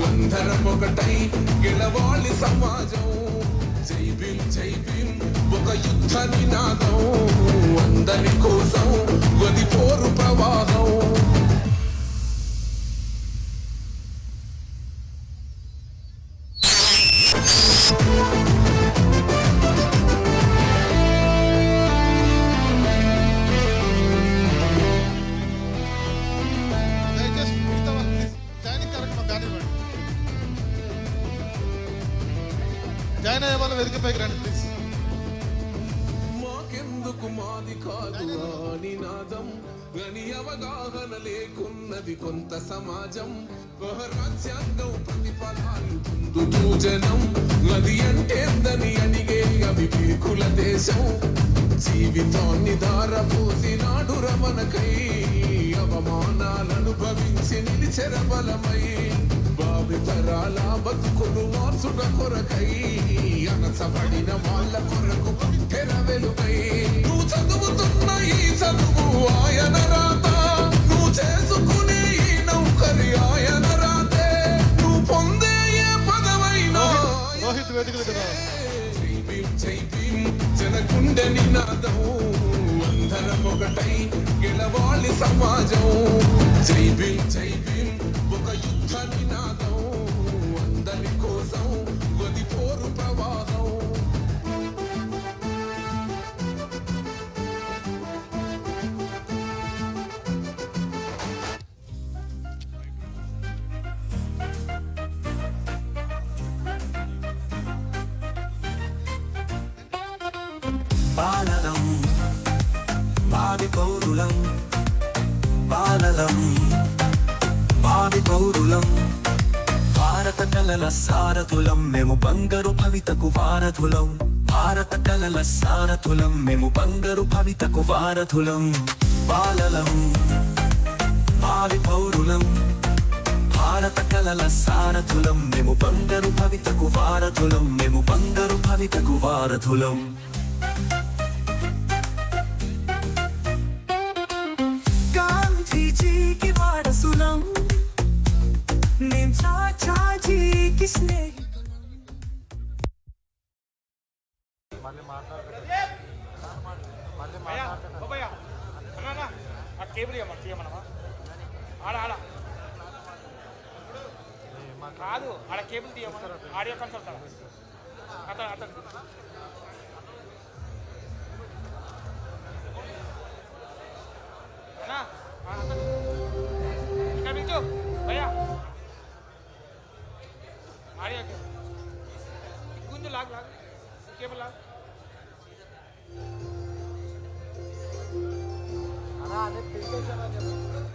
అందరం ఒకటై గెలవాలి సమాజం. జై భీమ్ జై భీమ్ ఒక యుద్ధ నినాదం. అందరి కోసం గది పోరు ప్రవాహం. మాకెందుకు మాది కాదు నినాదం. గని అవగాహన లేకున్నది కొంత సమాజం. రాజ్యాంగం ప్రతిఫలాలు పొందుతూ జనం. అది అంటేందని అడిగే అవి పీకుల దేశం. జీవితాన్ని ధారపోసినాడు రమణకై. అవమానాలను భవించి నిలిచెర బలమై. భావితరాల బతుకులు మార్చుట కొరకై. అనసబడిన వాళ్ళ కొరకు తెర వెలుగై. నువ్వు చదువుతున్న ఈ చదువు ఆయన రాత. నువ్వు చేసుకునే ఈ నౌకరి ఆయన రాతే. నువ్వు పొందే ఏ పదవైనా జై భీమ్ జై భీమ్ జనగుండె నినాదం. అందరం ఒకటై గెలవాలి సమాజం. జై భీమ్ జై భీమ్ ఒక యుద్ధ నినాదం. అందరి కోసం గది పోరు ప్రవాహం. బాలలం మాది పౌరులం. బాలలం మాది పౌరులం. భారత కలల సారథులం మేము బంగారు భవితకు వారధులం. భారత కలల సారథులం మేము బంగారు భవితకు వారధులం. బాలలం మాది పౌరులం. భారత కలల సారథులం మేము బంగారు భవితకు వారధులం. మేము బంగారు భవితకు వారధులం. గాంధీజీకి వారసులం. నేం చాచాజీకి స్నేహితులం. కాదు ఆడ కేబుల్ తీయమన్నారు. ఆడియో కన్సల్ట్ అతను అతను ఇక్కడ పిలిచు భయ్యా. ఆడియో గుంజు లాగ్ లాగ్ కేబుల్ లాగ్. అదే పిలిచేసాను.